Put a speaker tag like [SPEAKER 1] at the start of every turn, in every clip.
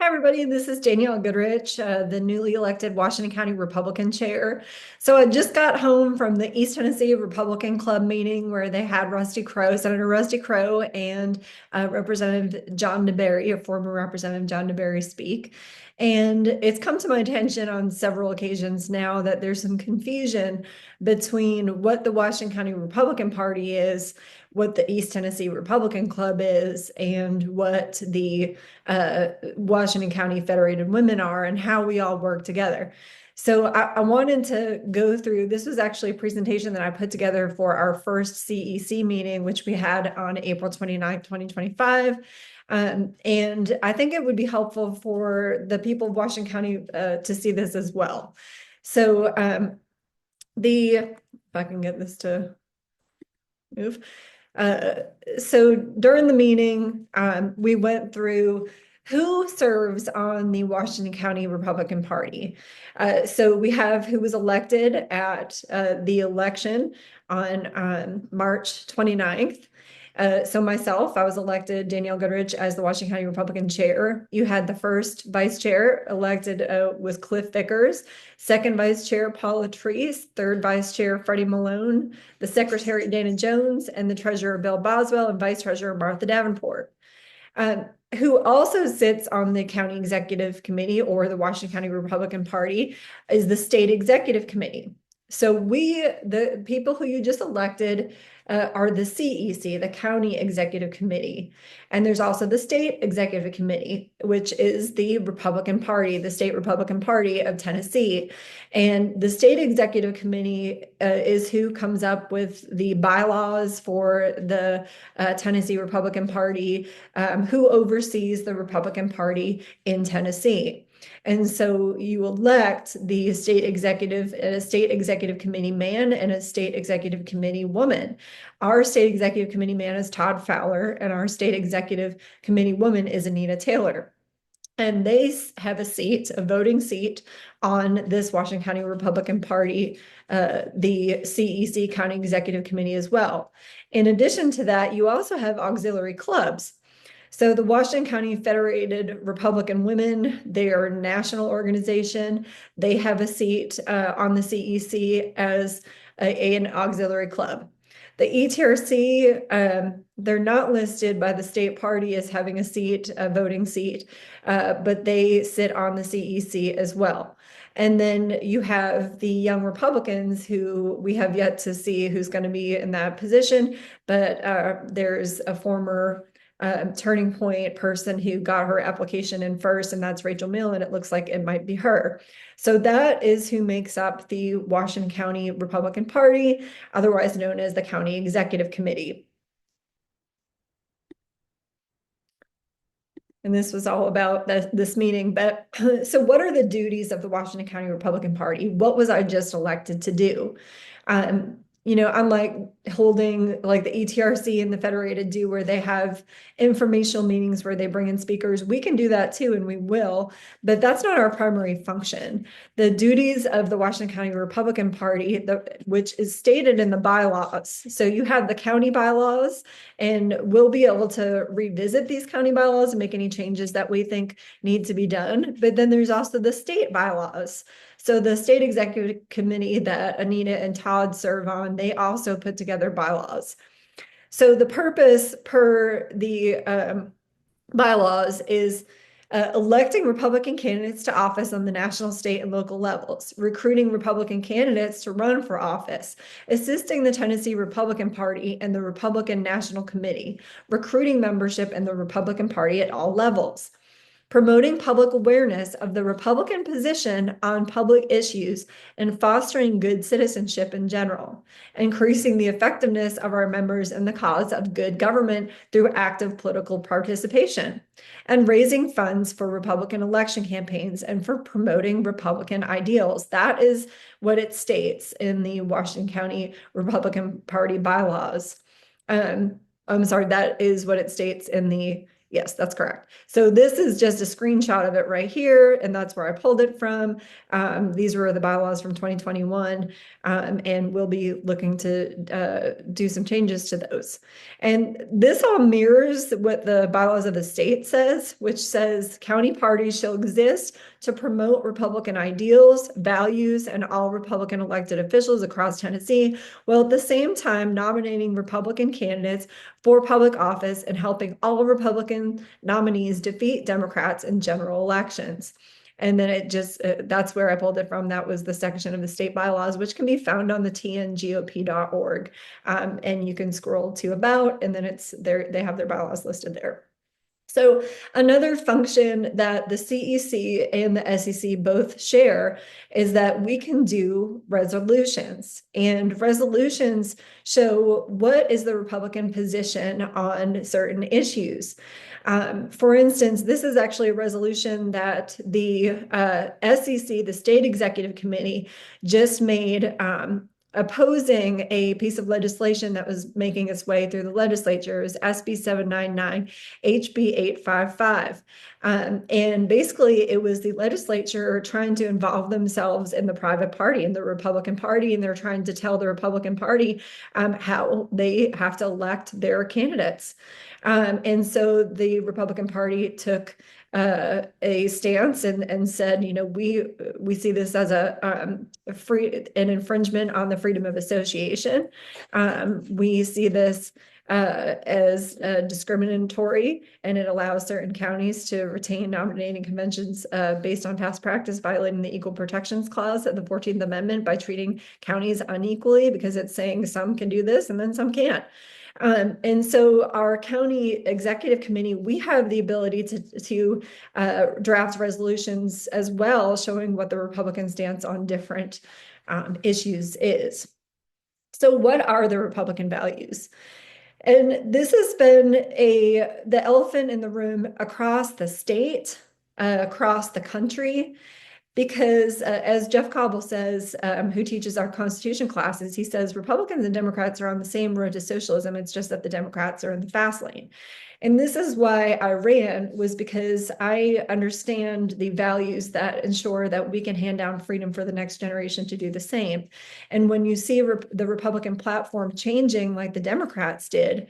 [SPEAKER 1] Hi, everybody. This is Danielle Goodrich, the newly elected Washington County Republican chair. So I just got home from the East Tennessee Republican Club meeting where they had Senator Rusty Crowe, and Representative John DeBerry, a former Representative John DeBerry, speak. And it's come to my attention on several occasions now that there's some confusion between what the Washington County Republican Party is, what the East Tennessee Republican Club is, and what the Washington County Federated Women are, and how we all work together. So I wanted to go through, this was actually a presentation that I put together for our first CEC meeting, which we had on April 29th, 2025. And I think it would be helpful for the people of Washington County to see this as well. So if I can get this to move. So during the meeting, we went through who serves on the Washington County Republican Party. So we have who was elected at the election on March 29th. So myself, I was elected, Danielle Goodrich, as the Washington County Republican chair. You had the first vice chair elected was Cliff Vickers, second vice chair Paula Treese, third vice chair Freddie Malone, the secretary Dana Jones, and the treasurer Bill Boswell, and vice treasurer Martha Davenport. Who also sits on the county executive committee, or the Washington County Republican Party, is the state executive committee. So the people who you just elected, are the CEC, the County Executive Committee. And there's also the State Executive Committee, which is the Republican Party, the State Republican Party of Tennessee. And the State Executive Committee is who comes up with the bylaws for the Tennessee Republican Party, who oversees the Republican Party in Tennessee. And so you elect the state executive and a state executive committee man and a state executive committee woman. Our state executive committee man is Todd Fowler, and our state executive committee woman is Anita Taylor. And they have a seat, a voting seat on this Washington County Republican Party, the CEC County Executive Committee as well. In addition to that, you also have auxiliary clubs. So the Washington County Federated Republican Women, they are a national organization. They have a seat on the CEC as an auxiliary club. The ETRC, they're not listed by the state party as having a seat, a voting seat, but they sit on the CEC as well. And then you have the Young Republicans, who we have yet to see who's going to be in that position, but there's a former Turning Point person who got her application in first, and that's Rachel Mill, and it looks like it might be her. So that is who makes up the Washington County Republican Party, otherwise known as the County Executive Committee. And this was all about this meeting. But so what are the duties of the Washington County Republican Party? What was I just elected to do? Unlike holding like the ETRC and the Federated do, where they have informational meetings where they bring in speakers, we can do that too, and we will, but that's not our primary function. The duties of the Washington County Republican Party, which is stated in the bylaws. So you have the county bylaws, and we'll be able to revisit these county bylaws and make any changes that we think need to be done. But then there's also the state bylaws. So the state executive committee that Anita and Todd serve on, they also put together bylaws. So the purpose per the bylaws is electing Republican candidates to office on the national, state, and local levels, recruiting Republican candidates to run for office, assisting the Tennessee Republican Party and the Republican National Committee, recruiting membership in the Republican Party at all levels, promoting public awareness of the Republican position on public issues, and fostering good citizenship in general, increasing the effectiveness of our members in the cause of good government through active political participation, and raising funds for Republican election campaigns and for promoting Republican ideals. That is what it states in the Washington County Republican Party bylaws. I'm sorry, that is what it states in the Yes, that's correct. So this is just a screenshot of it right here, and that's where I pulled it from. These were the bylaws from 2021, and we'll be looking to do some changes to those. And this all mirrors what the bylaws of the state says, which says county parties shall exist to promote Republican ideals, values, and all Republican elected officials across Tennessee, while at the same time nominating Republican candidates for public office and helping all Republican nominees defeat Democrats in general elections. And then it just, that's where I pulled it from. That was the section of the state bylaws, which can be found on the tngop.org. And you can scroll to about, and then it's there, they have their bylaws listed there. So another function that the CEC and the SEC both share is that we can do resolutions, and resolutions show what is the Republican position on certain issues. For instance, this is actually a resolution that the SEC, the State Executive Committee, just made opposing a piece of legislation that was making its way through the legislature. It was SB 799, HB 855. And basically, it was the legislature trying to involve themselves in the private party, in the Republican Party, and they're trying to tell the Republican Party how they have to elect their candidates. And so the Republican Party took a stance and said, you know, we see this as an infringement on the freedom of association. We see this as discriminatory, and it allows certain counties to retain nominating conventions based on past practice, violating the Equal Protections Clause of the 14th Amendment by treating counties unequally, because it's saying some can do this and then some can't. And so our county executive committee, we have the ability to draft resolutions as well, showing what the Republican stance on different issues is. So what are the Republican values? And this has been the elephant in the room across the state, across the country. Because as Jeff Cobble says, who teaches our Constitution classes, he says Republicans and Democrats are on the same road to socialism. It's just that the Democrats are in the fast lane. And this is why I ran, was because I understand the values that ensure that we can hand down freedom for the next generation to do the same. And when you see the Republican platform changing like the Democrats did,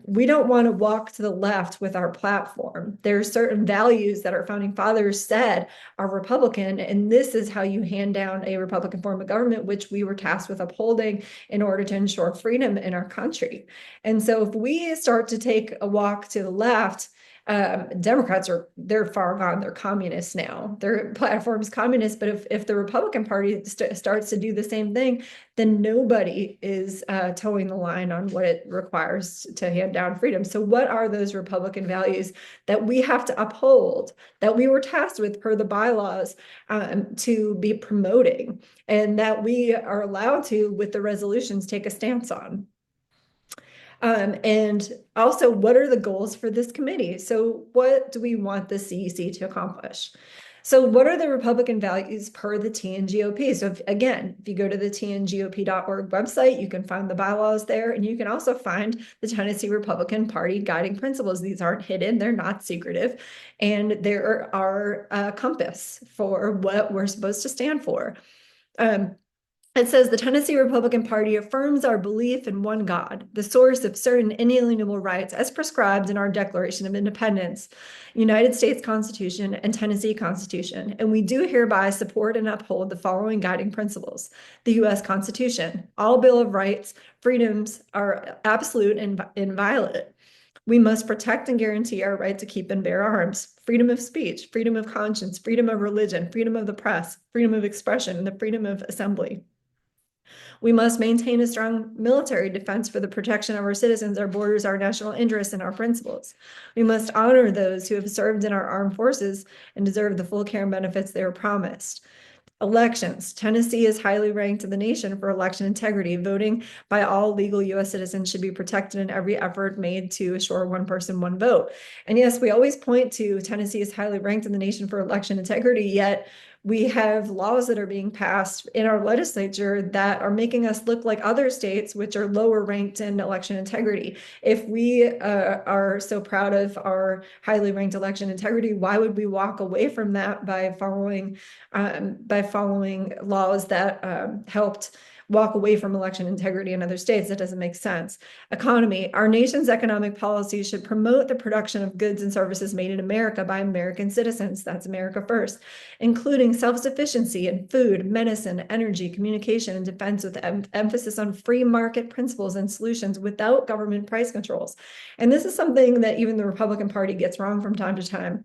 [SPEAKER 1] we don't want to walk to the left with our platform. There are certain values that our founding fathers said are Republican, and this is how you hand down a Republican form of government, which we were tasked with upholding in order to ensure freedom in our country. And so if we start to take a walk to the left, Democrats they're far gone. They're communists now. Their platform is communist. But if the Republican Party starts to do the same thing, then nobody is towing the line on what it requires to hand down freedom. So what are those Republican values that we have to uphold, that we were tasked with per the bylaws to be promoting, and that we are allowed to, with the resolutions, take a stance on? And also, what are the goals for this committee? So what do we want the CEC to accomplish? So what are the Republican values per the TNGOP? So if you go to the tngop.org website, you can find the bylaws there, and you can also find the Tennessee Republican Party guiding principles. These aren't hidden, they're not secretive, and there are a compass for what we're supposed to stand for. It says the Tennessee Republican Party affirms our belief in one God, the source of certain inalienable rights as prescribed in our Declaration of Independence, United States Constitution, and Tennessee Constitution. And we do hereby support and uphold the following guiding principles: the U.S. Constitution. All Bill of Rights, freedoms are absolute and inviolate. We must protect and guarantee our right to keep and bear arms, freedom of speech, freedom of conscience, freedom of religion, freedom of the press, freedom of expression, and the freedom of assembly. We must maintain a strong military defense for the protection of our citizens, our borders, our national interests, and our principles. We must honor those who have served in our armed forces and deserve the full care and benefits they were promised. Elections. Tennessee is highly ranked in the nation for election integrity. Voting by all legal U.S. citizens should be protected in every effort made to assure one person, one vote. And yes, we always point to Tennessee is highly ranked in the nation for election integrity, yet We have laws that are being passed in our legislature that are making us look like other states, which are lower ranked in election integrity. If we are so proud of our highly ranked election integrity, why would we walk away from that by following laws that helped walk away from election integrity in other states? That doesn't make sense. Economy. Our nation's economic policy should promote the production of goods and services made in America by American citizens. That's America first, including self-sufficiency in food, medicine, energy, communication, and defense, with emphasis on free market principles and solutions without government price controls. And this is something that even the Republican Party gets wrong from time to time,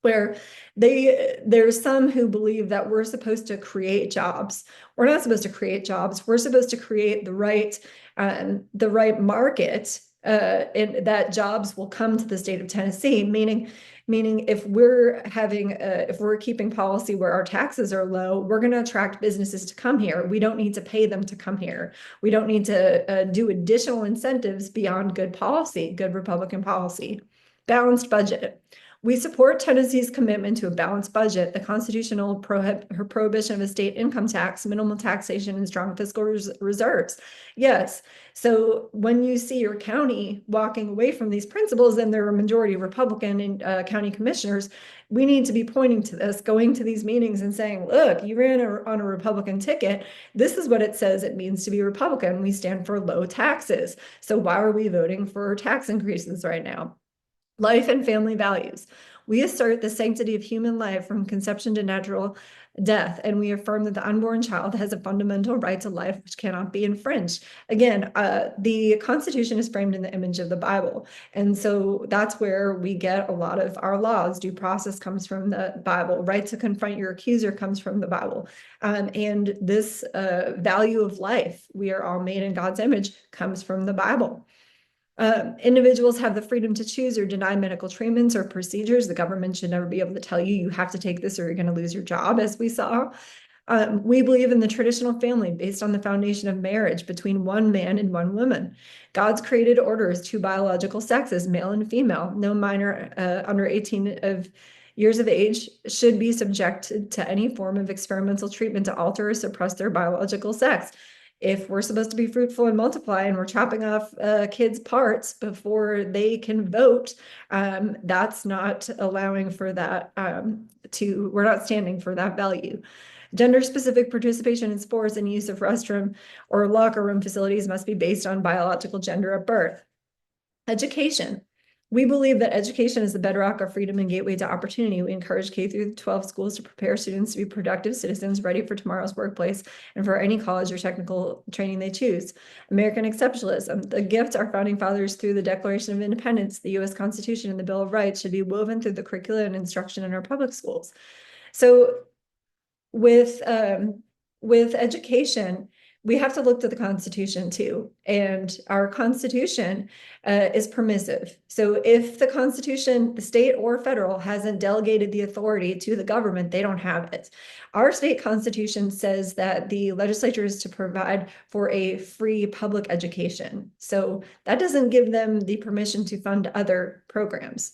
[SPEAKER 1] where there's some who believe that we're supposed to create jobs. We're not supposed to create jobs. We're supposed to create the right market, and that jobs will come to the state of Tennessee, meaning if we're keeping policy where our taxes are low, we're going to attract businesses to come here. We don't need to pay them to come here. We don't need to do additional incentives beyond good policy, good Republican policy. Balanced budget. We support Tennessee's commitment to a balanced budget, the constitutional prohibition of a state income tax, minimal taxation, and strong fiscal reserves. Yes. So when you see your county walking away from these principles, and they're a majority Republican county commissioners, we need to be pointing to this, going to these meetings and saying, look, you ran on a Republican ticket. This is what it says it means to be Republican. We stand for low taxes. So why are we voting for tax increases right now? Life and family values. We assert the sanctity of human life from conception to natural death, and we affirm that the unborn child has a fundamental right to life which cannot be infringed. Again, the Constitution is framed in the image of the Bible, and so that's where we get a lot of our laws. Due process comes from the Bible. Right to confront your accuser comes from the Bible. And this value of life, we are all made in God's image, comes from the Bible. Individuals have the freedom to choose or deny medical treatments or procedures. The government should never be able to tell you, you have to take this or you're going to lose your job, as we saw. We believe in the traditional family based on the foundation of marriage between one man and one woman. God's created order is two biological sexes, male and female. No minor under 18 years of age should be subjected to any form of experimental treatment to alter or suppress their biological sex. If we're supposed to be fruitful and multiply, and we're chopping off kids' parts before they can vote, that's not allowing for that. We're not standing for that value. Gender-specific participation in sports and use of restroom or locker room facilities must be based on biological gender at birth. Education. We believe that education is the bedrock of freedom and gateway to opportunity. We encourage K through 12 schools to prepare students to be productive citizens ready for tomorrow's workplace and for any college or technical training they choose. American exceptionalism. The gift our founding fathers through the Declaration of Independence, the U.S. Constitution, and the Bill of Rights should be woven through the curriculum and instruction in our public schools. So with education, we have to look to the Constitution too, and our Constitution is permissive. So if the Constitution, the state or federal, hasn't delegated the authority to the government, they don't have it. Our state Constitution says that the legislature is to provide for a free public education. So that doesn't give them the permission to fund other programs.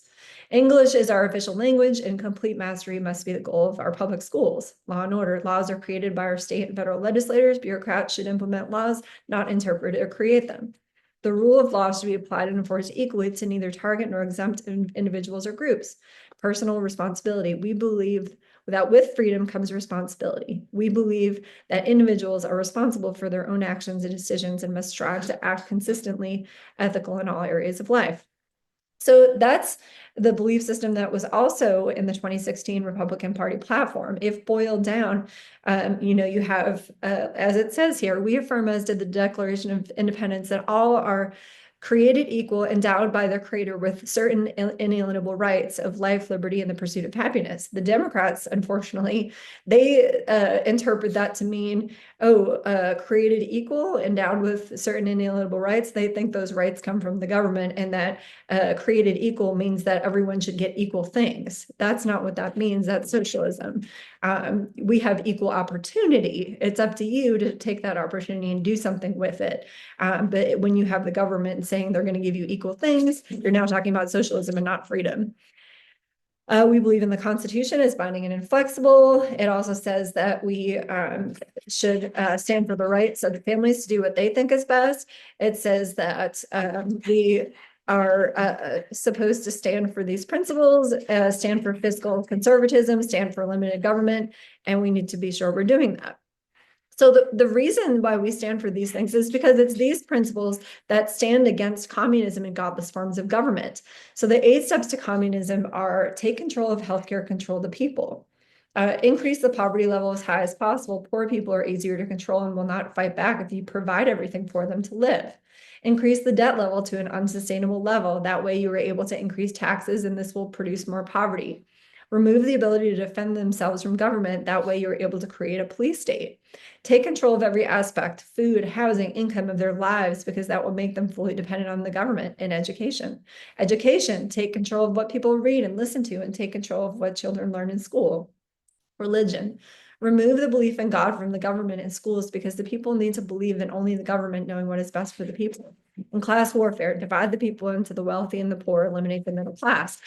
[SPEAKER 1] English is our official language, and complete mastery must be the goal of our public schools. Law and order. Laws are created by our state and federal legislators. Bureaucrats should implement laws, not interpret or create them. The rule of law should be applied and enforced equally to neither target nor exempt individuals or groups. Personal responsibility. We believe that with freedom comes responsibility. We believe that individuals are responsible for their own actions and decisions and must strive to act consistently ethical in all areas of life. So that's the belief system that was also in the 2016 Republican Party platform. If boiled down, you have, as it says here, we affirm, as did the Declaration of Independence, that all are created equal, endowed by their creator with certain inalienable rights of life, liberty, and the pursuit of happiness. The Democrats, unfortunately, they interpret that to mean, created equal, endowed with certain inalienable rights. They think those rights come from the government, and that created equal means that everyone should get equal things. That's not what that means. That's socialism. We have equal opportunity. It's up to you to take that opportunity and do something with it. But when you have the government saying they're going to give you equal things, you're now talking about socialism and not freedom. We believe in the Constitution as binding and inflexible. It also says that we should stand for the rights of the families to do what they think is best. It says that we are supposed to stand for these principles, stand for fiscal conservatism, stand for limited government, and we need to be sure we're doing that. So the reason why we stand for these things is because it's these principles that stand against communism and godless forms of government. So the 8 steps to communism are: take control of healthcare, control the people. Increase the poverty level as high as possible. Poor people are easier to control and will not fight back if you provide everything for them to live. Increase the debt level to an unsustainable level. That way you are able to increase taxes and this will produce more poverty. Remove the ability to defend themselves from government. That way you're able to create a police state. Take control of every aspect, food, housing, income of their lives, because that will make them fully dependent on the government. And education. Education, take control of what people read and listen to, and take control of what children learn in school. Religion. Remove the belief in God from the government and schools, because the people need to believe in only the government knowing what is best for the people. And class warfare, divide the people into the wealthy and the poor, eliminate the middle class.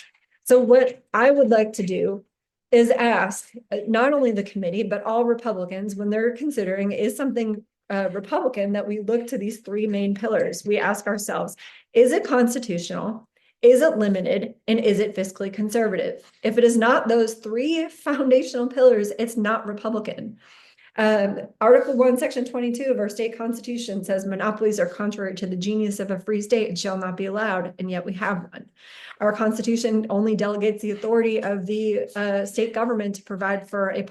[SPEAKER 1] So what I would like to do is ask not only the committee, but all Republicans, when they're considering is something Republican, that we look to these 3 main pillars. We ask ourselves, is it constitutional? Is it limited? And is it fiscally conservative? If it is not those 3 foundational pillars, it's not Republican. Article 1, Section 22 of our state constitution says monopolies are contrary to the genius of a free state and shall not be allowed, and yet we have one. Our constitution only delegates the authority of the state government to provide for a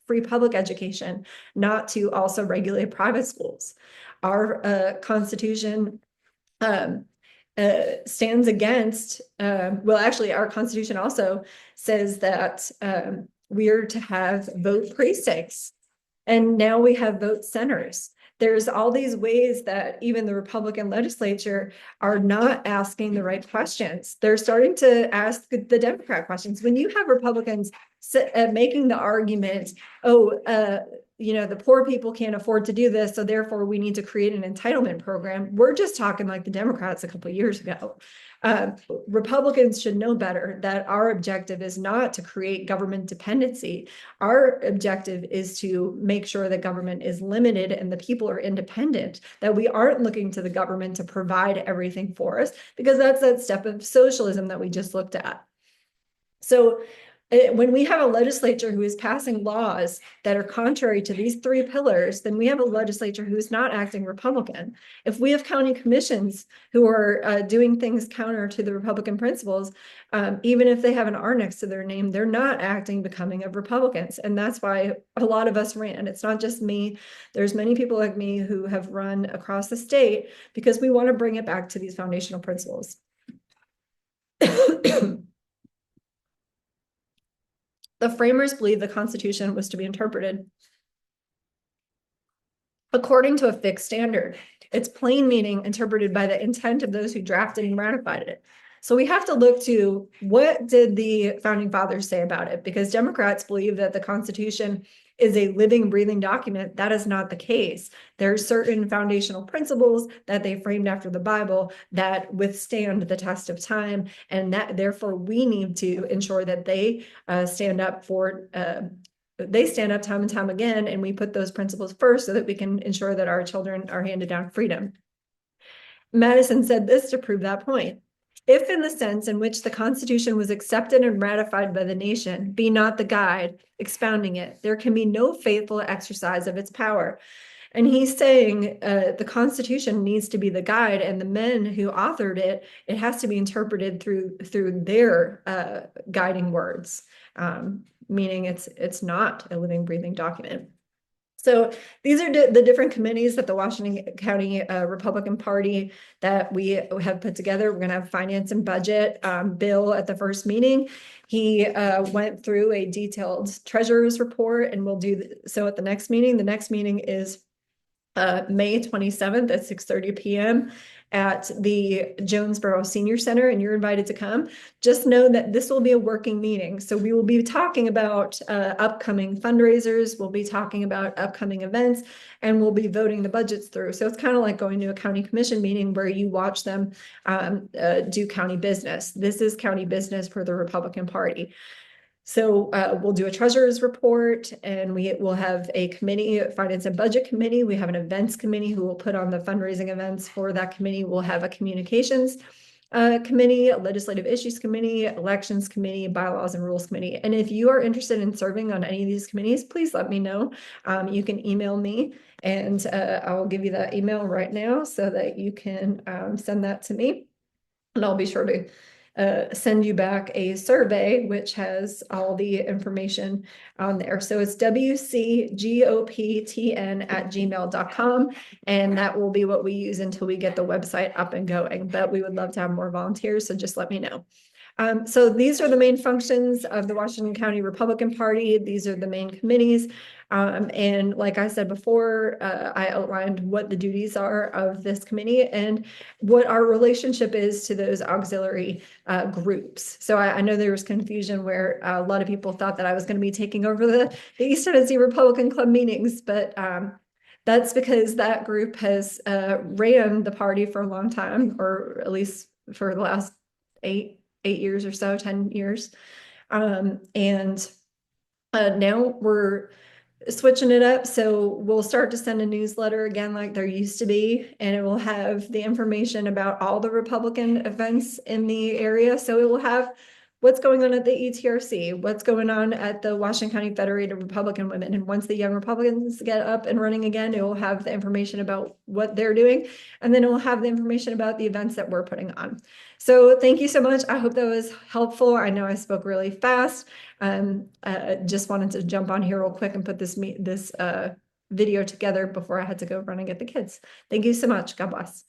[SPEAKER 1] free public education, not to also regulate private schools. Our constitution stands against, well, actually, our constitution also says that we are to have vote precincts. And now we have vote centers. There's all these ways that even the Republican legislature are not asking the right questions. They're starting to ask the Democrat questions. When you have Republicans making the argument, the poor people can't afford to do this, so therefore we need to create an entitlement program. We're just talking like the Democrats a couple of years ago. Republicans should know better that our objective is not to create government dependency. Our objective is to make sure that government is limited and the people are independent, that we aren't looking to the government to provide everything for us, because that's that step of socialism that we just looked at. So when we have a legislature who is passing laws that are contrary to these 3 pillars, then we have a legislature who is not acting Republican. If we have county commissions who are doing things counter to the Republican principles, even if they have an R next to their name, they're not acting becoming of Republicans. And that's why a lot of us ran. It's not just me. There's many people like me who have run across the state because we want to bring it back to these foundational principles. The framers believed the Constitution was to be interpreted according to a fixed standard, its plain meaning interpreted by the intent of those who drafted and ratified it. So we have to look to, what did the founding fathers say about it? Because Democrats believe that the Constitution is a living, breathing document. That is not the case. There are certain foundational principles that they framed after the Bible that withstand the test of time, and that therefore we need to ensure that they stand up time and time again, and we put those principles first so that we can ensure that our children are handed down freedom. Madison said this to prove that point. If in the sense in which the Constitution was accepted and ratified by the nation be not the guide expounding it, there can be no faithful exercise of its power. And he's saying the Constitution needs to be the guide, and the men who authored it, it has to be interpreted through their guiding words, meaning it's not a living, breathing document. So these are the different committees that the Washington County Republican Party that we have put together. We're going to have finance and budget. Bill at the first meeting, he went through a detailed treasurer's report, and we'll do so at the next meeting. The next meeting is May 27th at 6:30 p.m. at the Jonesboro Senior Center, and you're invited to come. Just know that this will be a working meeting. So we will be talking about upcoming fundraisers, we'll be talking about upcoming events, and we'll be voting the budgets through. So it's kind of like going to a county commission meeting where you watch them do county business. This is county business for the Republican Party. So we'll do a treasurer's report, and we will have a committee, finance and budget committee. We have an events committee who will put on the fundraising events for that committee. We'll have a communications committee, a legislative issues committee, elections committee, bylaws and rules committee. And if you are interested in serving on any of these committees, please let me know. You can email me, and I will give you that email right now so that you can send that to me. And I'll be sure to send you back a survey, which has all the information on there. So it's wcgoptn@gmail.com. And that will be what we use until we get the website up and going. But we would love to have more volunteers, so just let me know. So these are the main functions of the Washington County Republican Party. These are the main committees. And like I said before, I outlined what the duties are of this committee and what our relationship is to those auxiliary groups. So I know there was confusion where a lot of people thought that I was going to be taking over the East Tennessee Republican Club meetings, but that's because that group has ran the party for a long time, or at least for the last eight years or so, 10 years. And now we're switching it up. So we'll start to send a newsletter again, like there used to be, and it will have the information about all the Republican events in the area. So it will have what's going on at the ETRC, what's going on at the Washington County Federated Republican Women. And once the Young Republicans get up and running again, it will have the information about what they're doing. And then it will have the information about the events that we're putting on. So thank you so much. I hope that was helpful. I know I spoke really fast. Just wanted to jump on here real quick and put this video together before I had to go run and get the kids. Thank you so much. God bless.